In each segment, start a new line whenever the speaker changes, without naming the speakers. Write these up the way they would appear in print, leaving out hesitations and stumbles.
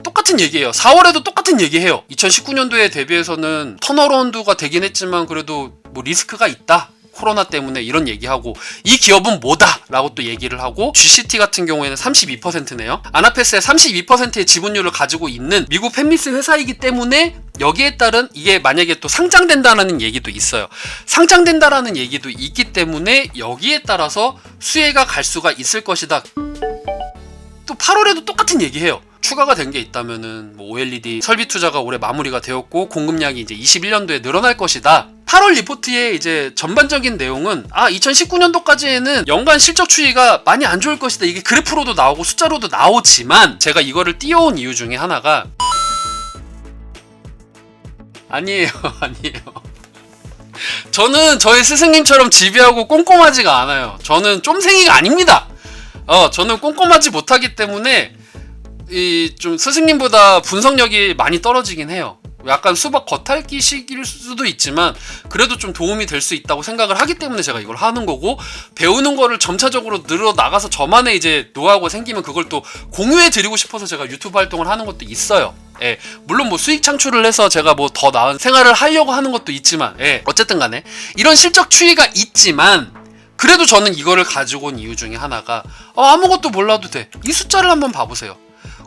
똑같은 얘기예요. 4월에도 똑같은 얘기해요. 2019년도에 대비해서는 턴어라운드가 되긴 했지만 그래도 뭐 리스크가 있다. 코로나 때문에 이런 얘기하고, 이 기업은 뭐다 라고 또 얘기를 하고, GCT 같은 경우에는 32%네요. 아나페스의 32%의 지분율을 가지고 있는 미국 팹리스 회사이기 때문에 여기에 따른 이게 만약에 또 상장된다라는 얘기도 있어요. 상장된다라는 얘기도 있기 때문에 여기에 따라서 수혜가 갈 수가 있을 것이다. 또 8월에도 똑같은 얘기해요. 추가가 된 게 있다면은 뭐 OLED 설비 투자가 올해 마무리가 되었고 공급량이 이제 21년도에 늘어날 것이다. 8월 리포트의 이제 전반적인 내용은 2019년도까지에는 연간 실적 추이가 많이 안 좋을 것이다. 이게 그래프로도 나오고 숫자로도 나오지만 제가 이거를 띄워온 이유 중에 하나가 아니에요. 저는 저의 스승님처럼 지배하고 꼼꼼하지가 않아요. 저는 쫌생이가 아닙니다. 저는 꼼꼼하지 못하기 때문에 좀 스승님보다 분석력이 많이 떨어지긴 해요. 약간 수박 겉핥기식일 수도 있지만 그래도 좀 도움이 될 수 있다고 생각을 하기 때문에 제가 이걸 하는 거고, 배우는 거를 점차적으로 늘어 나가서 저만의 이제 노하우가 생기면 그걸 또 공유해 드리고 싶어서 제가 유튜브 활동을 하는 것도 있어요. 예, 물론 뭐 수익 창출을 해서 제가 뭐 더 나은 생활을 하려고 하는 것도 있지만, 어쨌든 간에 이런 실적 추이가 있지만 그래도 저는 이거를 가지고 온 이유 중에 하나가 아무것도 몰라도 돼. 이 숫자를 한번 봐보세요.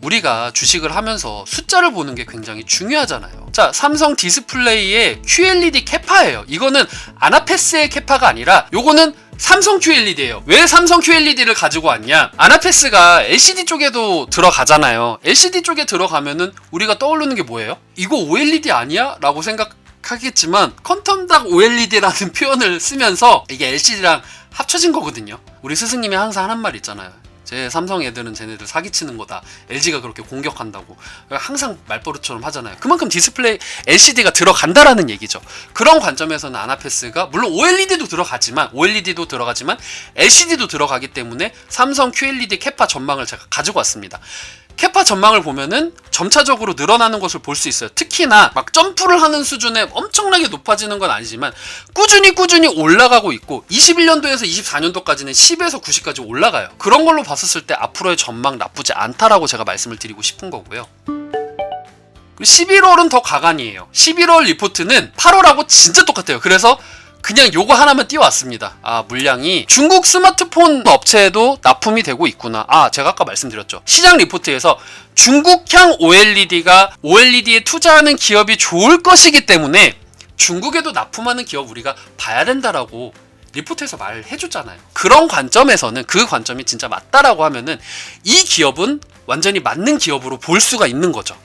우리가 주식을 하면서 숫자를 보는 게 굉장히 중요하잖아요. 자, 삼성 디스플레이의 QLED 캐파예요. 이거는 아나페스의 캐파가 아니라 요거는 삼성 QLED예요. 왜 삼성 QLED를 가지고 왔냐? 아나페스가 LCD 쪽에도 들어가잖아요. LCD 쪽에 들어가면은 우리가 떠오르는 게 뭐예요? 이거 OLED 아니야? 라고 생각하겠지만 퀀텀 OLED라는 표현을 쓰면서 이게 LCD랑 합쳐진 거거든요. 우리 스승님이 항상 하는 말 있잖아요. 제 삼성 애들은 쟤네들 사기치는 거다. LG가 그렇게 공격한다고. 항상 말버릇처럼 하잖아요. 그만큼 디스플레이 LCD가 들어간다라는 얘기죠. 그런 관점에서는 아나페스가 물론 OLED도 들어가지만 LCD도 들어가기 때문에 삼성 QLED 캐파 전망을 제가 가지고 왔습니다. 캐파 전망을 보면은 점차적으로 늘어나는 것을 볼 수 있어요. 특히나 막 점프를 하는 수준에 엄청나게 높아지는 건 아니지만 꾸준히 올라가고 있고 21년도에서 24년도까지는 10에서 90까지 올라가요. 그런 걸로 봤었을 때 앞으로의 전망 나쁘지 않다라고 제가 말씀을 드리고 싶은 거고요. 11월은 더 가관이에요. 11월 리포트는 8월하고 진짜 똑같아요. 그래서 그냥 요거 하나만 띄워왔습니다. 물량이 중국 스마트폰 업체에도 납품이 되고 있구나. 제가 아까 말씀드렸죠. 시장 리포트에서 중국향 OLED가 OLED에 투자하는 기업이 좋을 것이기 때문에 중국에도 납품하는 기업 우리가 봐야 된다라고 리포트에서 말을 해줬잖아요. 그런 관점에서는 그 관점이 진짜 맞다라고 하면은 이 기업은 완전히 맞는 기업으로 볼 수가 있는 거죠.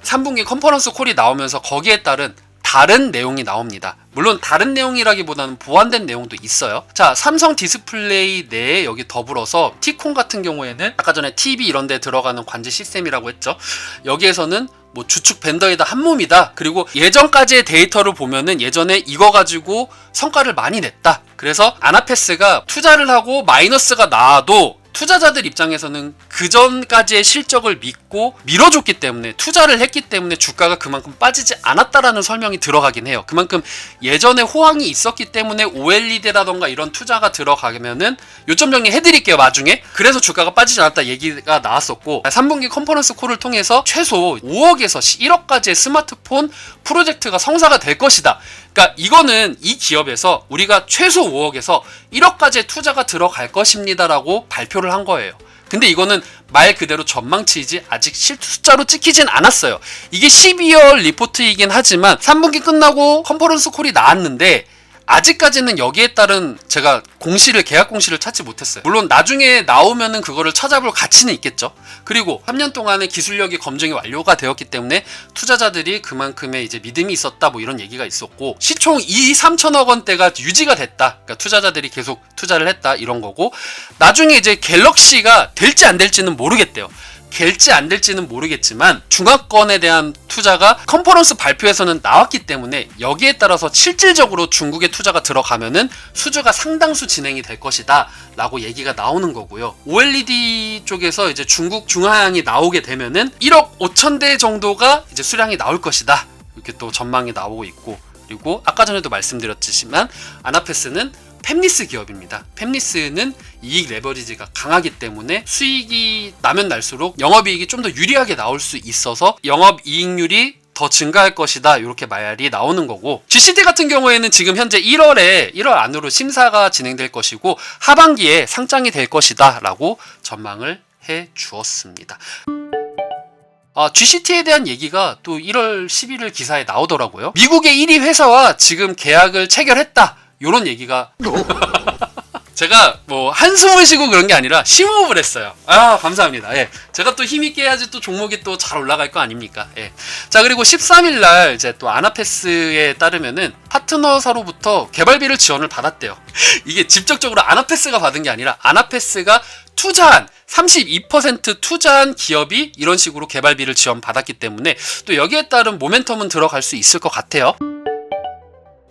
3분기 컨퍼런스 콜이 나오면서 거기에 따른 다른 내용이 나옵니다. 물론 다른 내용이라기보다는 보완된 내용도 있어요. 자, 삼성 디스플레이 내에 여기 더불어서 T콘 같은 경우에는 아까 전에 TV 이런 데 들어가는 관제 시스템이라고 했죠. 여기에서는 뭐 주축 벤더이다 한 몸이다. 그리고 예전까지의 데이터를 보면은 예전에 이거 가지고 성과를 많이 냈다. 그래서 아나페스가 투자를 하고 마이너스가 나와도 투자자들 입장에서는 그 전까지의 실적을 믿고 밀어줬기 때문에, 투자를 했기 때문에 주가가 그만큼 빠지지 않았다라는 설명이 들어가긴 해요. 그만큼 예전에 호황이 있었기 때문에 OLED라던가 이런 투자가 들어가면은 요점 정리 해드릴게요, 나중에. 그래서 주가가 빠지지 않았다 얘기가 나왔었고, 3분기 컨퍼런스 콜을 통해서 최소 5억에서 1억까지의 스마트폰 프로젝트가 성사가 될 것이다. 그러니까 이거는 이 기업에서 우리가 최소 5억에서 1억까지의 투자가 들어갈 것입니다라고 발표를 한 거예요. 근데 이거는 말 그대로 전망치이지 아직 숫자로 찍히진 않았어요. 이게 12월 리포트이긴 하지만 3분기 끝나고 컨퍼런스 콜이 나왔는데 아직까지는 여기에 따른 제가 계약 공시를 찾지 못했어요. 물론 나중에 나오면은 그거를 찾아볼 가치는 있겠죠. 그리고 3년 동안의 기술력이 검증이 완료가 되었기 때문에 투자자들이 그만큼의 이제 믿음이 있었다, 뭐 이런 얘기가 있었고, 시총 3천억 원대가 유지가 됐다. 그러니까 투자자들이 계속 투자를 했다, 이런 거고, 나중에 이제 갤럭시가 될지 안 될지는 모르겠대요. 될지 안 될지는 모르겠지만 중화권에 대한 투자가 컨퍼런스 발표에서는 나왔기 때문에 여기에 따라서 실질적으로 중국의 투자가 들어가면은 수주가 상당수 진행이 될 것이다 라고 얘기가 나오는 거고요. OLED 쪽에서 이제 중국 중화향이 나오게 되면은 1억 5천 대 정도가 이제 수량이 나올 것이다, 이렇게 또 전망이 나오고 있고, 그리고 아까 전에도 말씀드렸지만 아나페스는 팹리스 기업입니다. 팹리스는 이익 레버리지가 강하기 때문에 수익이 나면 날수록 영업이익이 좀 더 유리하게 나올 수 있어서 영업이익률이 더 증가할 것이다, 이렇게 말이 나오는 거고, GCT 같은 경우에는 지금 현재 1월 안으로 심사가 진행될 것이고 하반기에 상장이 될 것이다 라고 전망을 해 주었습니다. GCT에 대한 얘기가 또 1월 11일 기사에 나오더라고요. 미국의 1위 회사와 지금 계약을 체결했다, 요런 얘기가 제가 뭐 한숨을 쉬고 그런 게 아니라 심호흡을 했어요. 감사합니다. 예. 제가 또 힘있게 해야지 또 종목이 또 잘 올라갈 거 아닙니까? 예. 자, 그리고 13일 날 이제 또 아나패스에 따르면은 파트너사로부터 개발비를 지원을 받았대요. 이게 직접적으로 아나패스가 받은 게 아니라 아나패스가 투자한 32% 투자한 기업이 이런 식으로 개발비를 지원받았기 때문에 또 여기에 따른 모멘텀은 들어갈 수 있을 것 같아요.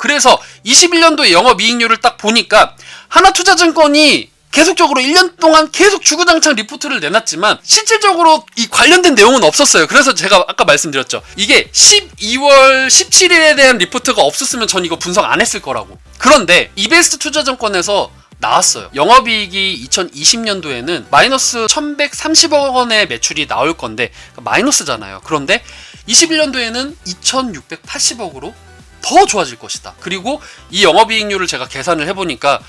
그래서 21년도에 영업이익률을 딱 보니까 하나투자증권이 계속적으로 1년 동안 계속 주구장창 리포트를 내놨지만 실질적으로 이 관련된 내용은 없었어요. 그래서 제가 아까 말씀드렸죠. 이게 12월 17일에 대한 리포트가 없었으면 전 이거 분석 안 했을 거라고. 그런데 이베스트 투자증권에서 나왔어요. 영업이익이 2020년도에는 마이너스 1130억 원의 매출이 나올 건데 마이너스잖아요. 그런데 21년도에는 2680억으로 더 좋아질 것이다. 그리고 이 영업이익률을 제가 계산을 해보니까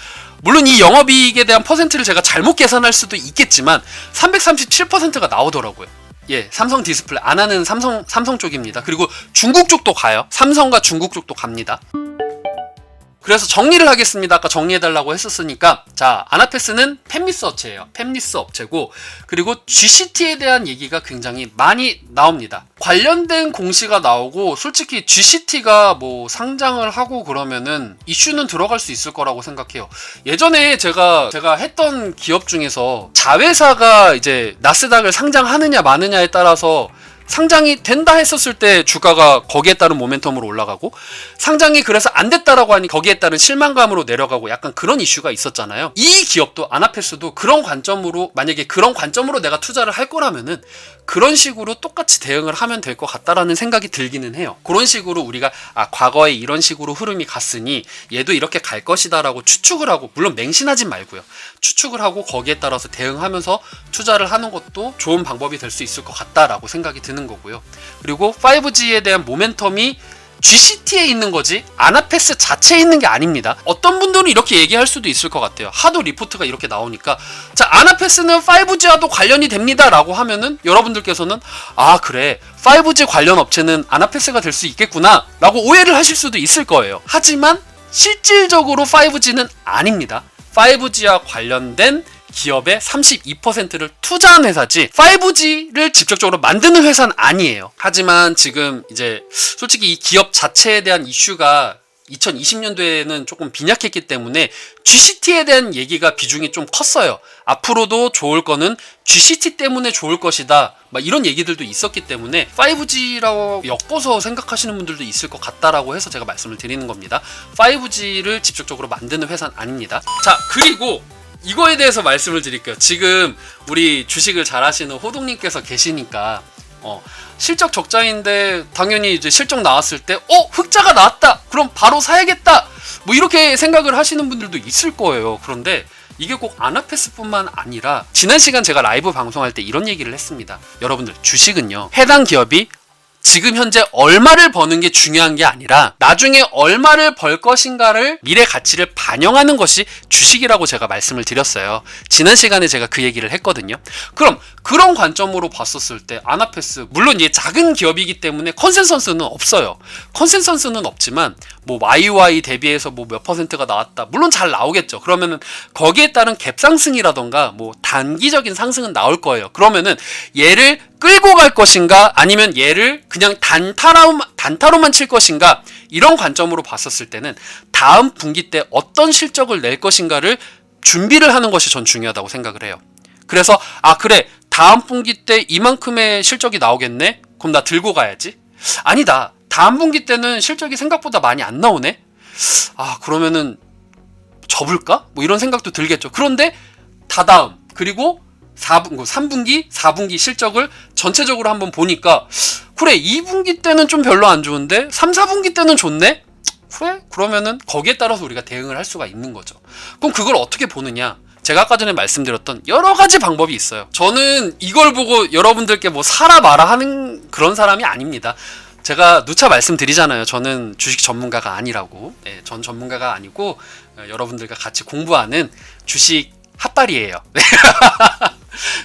물론 이 영업이익에 대한 퍼센트를 제가 잘못 계산할 수도 있겠지만 337%가 나오더라고요. 예, 삼성 디스플레이 안 하는 삼성 쪽입니다. 그리고 중국 쪽도 가요. 삼성과 중국 쪽도 갑니다. 그래서 정리를 하겠습니다. 아까 정리해달라고 했었으니까, 자, 아나패스는 팹리스 업체예요. 팹리스 업체고, 그리고 GCT에 대한 얘기가 굉장히 많이 나옵니다. 관련된 공시가 나오고, 솔직히 GCT가 뭐 상장을 하고 그러면은 이슈는 들어갈 수 있을 거라고 생각해요. 예전에 제가 했던 기업 중에서 자회사가 이제 나스닥을 상장하느냐 마느냐에 따라서 상장이 된다 했었을 때 주가가 거기에 따른 모멘텀으로 올라가고, 상장이 그래서 안 됐다라고 하니 거기에 따른 실망감으로 내려가고, 약간 그런 이슈가 있었잖아요. 이 기업도 아나패스도 그런 관점으로, 만약에 그런 관점으로 내가 투자를 할 거라면은 그런 식으로 똑같이 대응을 하면 될 것 같다라는 생각이 들기는 해요. 그런 식으로 우리가 과거에 이런 식으로 흐름이 갔으니 얘도 이렇게 갈 것이다 라고 추측을 하고, 물론 맹신하진 말고요, 추측을 하고 거기에 따라서 대응하면서 투자를 하는 것도 좋은 방법이 될 수 있을 것 같다라고 생각이 드는 거고요. 그리고 5G에 대한 모멘텀이 GCT에 있는 거지 아나패스 자체에 있는 게 아닙니다. 어떤 분들은 이렇게 얘기할 수도 있을 것 같아요. 하도 리포트가 이렇게 나오니까, 자, 아나패스는 5G와도 관련이 됩니다 라고 하면은 여러분들께서는 그래, 5G 관련 업체는 아나패스가 될 수 있겠구나 라고 오해를 하실 수도 있을 거예요. 하지만 실질적으로 5G는 아닙니다. 5G와 관련된 기업의 32%를 투자한 회사지 5G를 직접적으로 만드는 회사는 아니에요. 하지만 지금 이제 솔직히 이 기업 자체에 대한 이슈가 2020년도에는 조금 빈약했기 때문에 GCT에 대한 얘기가 비중이 좀 컸어요. 앞으로도 좋을 거는 GCT 때문에 좋을 것이다, 막 이런 얘기들도 있었기 때문에 5G라고 엮어서 생각하시는 분들도 있을 것 같다라고 해서 제가 말씀을 드리는 겁니다. 5G를 직접적으로 만드는 회사는 아닙니다. 자, 그리고 이거에 대해서 말씀을 드릴게요. 지금 우리 주식을 잘 하시는 호동님께서 계시니까 실적 적자인데 당연히 이제 실적 나왔을 때 흑자가 나왔다, 그럼 바로 사야겠다, 뭐 이렇게 생각을 하시는 분들도 있을 거예요. 그런데 이게 꼭 아나패스뿐만 아니라 지난 시간 제가 라이브 방송할 때 이런 얘기를 했습니다. 여러분들, 주식은요, 해당 기업이 지금 현재 얼마를 버는 게 중요한 게 아니라 나중에 얼마를 벌 것인가를, 미래 가치를 반영하는 것이 주식이라고 제가 말씀을 드렸어요. 지난 시간에 제가 그 얘기를 했거든요. 그럼 그런 관점으로 봤었을 때 아나패스, 물론 얘 작은 기업이기 때문에 컨센서스는 없어요. 컨센서스는 없지만 뭐 YY 대비해서 뭐 몇 퍼센트가 나왔다, 물론 잘 나오겠죠. 그러면은 거기에 따른 갭 상승이라던가 뭐 단기적인 상승은 나올 거예요. 그러면은 얘를 끌고 갈 것인가, 아니면 얘를 그냥 단타로만 칠 것인가, 이런 관점으로 봤었을 때는 다음 분기 때 어떤 실적을 낼 것인가를 준비를 하는 것이 전 중요하다고 생각을 해요. 그래서 그래, 다음 분기 때 이만큼의 실적이 나오겠네? 그럼 나 들고 가야지. 아니다, 다음 분기 때는 실적이 생각보다 많이 안 나오네? 그러면은 접을까? 뭐 이런 생각도 들겠죠. 그런데 다다음, 그리고 3분기, 4분기 실적을 전체적으로 한번 보니까, 그래, 2분기 때는 좀 별로 안 좋은데 3, 4분기 때는 좋네? 그래? 그러면은 거기에 따라서 우리가 대응을 할 수가 있는 거죠. 그럼 그걸 어떻게 보느냐? 제가 아까 전에 말씀드렸던 여러 가지 방법이 있어요. 저는 이걸 보고 여러분들께 뭐 사라 마라 하는 그런 사람이 아닙니다. 제가 누차 말씀드리잖아요. 저는 주식 전문가가 아니라고. 네, 전 전문가가 아니고 여러분들과 같이 공부하는 주식 핫발이에요.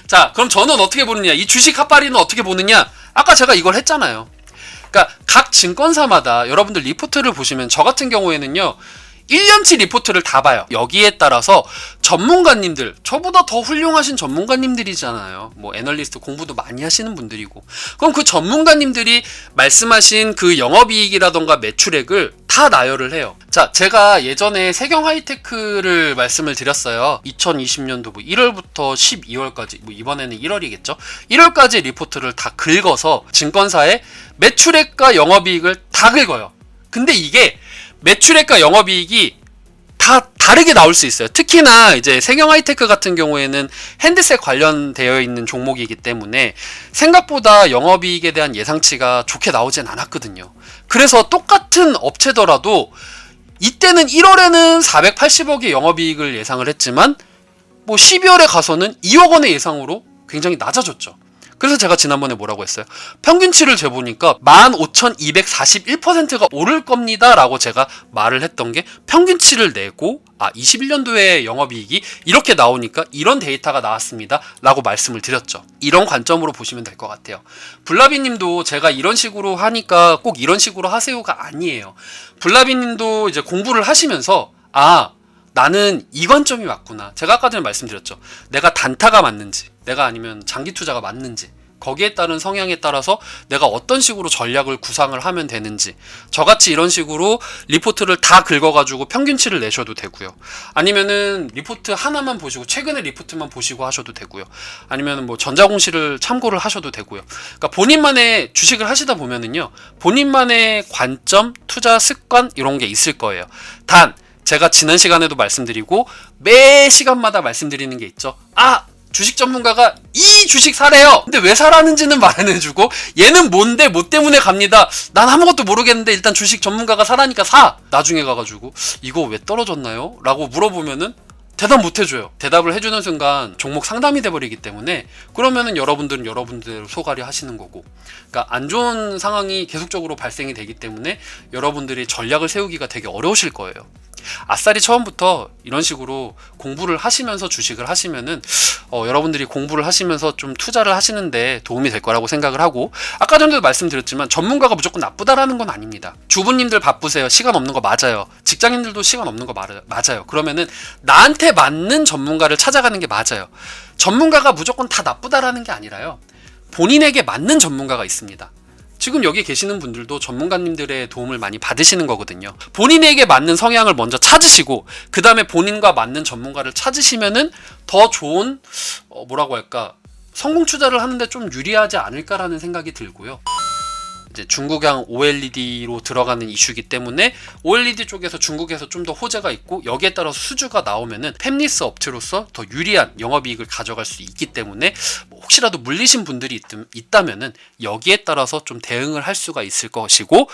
자, 그럼 저는 어떻게 보느냐? 이 주식 핫발이는 어떻게 보느냐? 아까 제가 이걸 했잖아요. 그러니까 각 증권사마다 여러분들 리포트를 보시면 저 같은 경우에는요. 1년치 리포트를 다 봐요. 여기에 따라서 전문가님들, 저보다 더 훌륭하신 전문가님들이잖아요. 뭐 애널리스트 공부도 많이 하시는 분들이고. 그럼 그 전문가님들이 말씀하신 그 영업이익이라던가 매출액을 다 나열을 해요. 자, 제가 예전에 세경 하이테크를 말씀을 드렸어요. 2020년도 뭐 1월부터 12월까지, 뭐 이번에는 1월이겠죠. 1월까지 리포트를 다 긁어서 증권사의 매출액과 영업이익을 다 긁어요. 근데 이게 매출액과 영업이익이 다 다르게 나올 수 있어요. 특히나 이제 세경 하이테크 같은 경우에는 핸드셋 관련되어 있는 종목이기 때문에 생각보다 영업이익에 대한 예상치가 좋게 나오진 않았거든요. 그래서 똑같은 업체더라도 이때는 1월에는 480억의 영업이익을 예상을 했지만 뭐 12월에 가서는 2억 원의 예상으로 굉장히 낮아졌죠. 그래서 제가 지난번에 뭐라고 했어요? 평균치를 재보니까 15,241%가 오를 겁니다 라고 제가 말을 했던 게 평균치를 내고 21년도에 영업이익이 이렇게 나오니까 이런 데이터가 나왔습니다 라고 말씀을 드렸죠. 이런 관점으로 보시면 될 것 같아요. 블라비님도 제가 이런 식으로 하니까 꼭 이런 식으로 하세요가 아니에요. 블라비님도 이제 공부를 하시면서 나는 이 관점이 맞구나. 제가 아까 전에 말씀드렸죠. 내가 단타가 맞는지, 내가 아니면 장기 투자가 맞는지, 거기에 따른 성향에 따라서 내가 어떤 식으로 전략을 구상을 하면 되는지, 저같이 이런 식으로 리포트를 다 긁어가지고 평균치를 내셔도 되고요. 아니면은 리포트 하나만 보시고, 최근의 리포트만 보시고 하셔도 되고요. 아니면은 뭐 전자공시를 참고를 하셔도 되고요. 그러니까 본인만의 주식을 하시다 보면은요, 본인만의 관점, 투자 습관 이런 게 있을 거예요. 단 제가 지난 시간에도 말씀드리고 매 시간마다 말씀드리는 게 있죠. 주식 전문가가 이 주식 사래요. 근데 왜 사라는지는 말 안 해주고 얘는 뭔데 뭐 때문에 갑니다. 난 아무것도 모르겠는데 일단 주식 전문가가 사라니까 사. 나중에 가가지고 이거 왜 떨어졌나요? 라고 물어보면은 대답 못 해줘요. 대답을 해주는 순간 종목 상담이 돼버리기 때문에 그러면은 여러분들은 여러분들대로 소갈이 하시는 거고, 그러니까 안 좋은 상황이 계속적으로 발생이 되기 때문에 여러분들이 전략을 세우기가 되게 어려우실 거예요. 아싸리 처음부터 이런 식으로 공부를 하시면서 주식을 하시면은 여러분들이 공부를 하시면서 좀 투자를 하시는데 도움이 될 거라고 생각을 하고, 아까 전에도 말씀드렸지만 전문가가 무조건 나쁘다라는 건 아닙니다. 주부님들 바쁘세요. 시간 없는 거 맞아요. 직장인들도 시간 없는 거 맞아요. 그러면은 나한테 맞는 전문가를 찾아가는 게 맞아요. 전문가가 무조건 다 나쁘다라는 게 아니라요. 본인에게 맞는 전문가가 있습니다. 지금 여기 계시는 분들도 전문가님들의 도움을 많이 받으시는 거거든요. 본인에게 맞는 성향을 먼저 찾으시고 그 다음에 본인과 맞는 전문가를 찾으시면은 더 좋은 뭐라고 할까, 성공 투자를 하는데 좀 유리하지 않을까라는 생각이 들고요. 이제 중국향 OLED로 들어가는 이슈이기 때문에 OLED 쪽에서 중국에서 좀 더 호재가 있고 여기에 따라서 수주가 나오면은 팹리스 업체로서 더 유리한 영업이익을 가져갈 수 있기 때문에 혹시라도 물리신 분들이 있다면은 여기에 따라서 좀 대응을 할 수가 있을 것이고,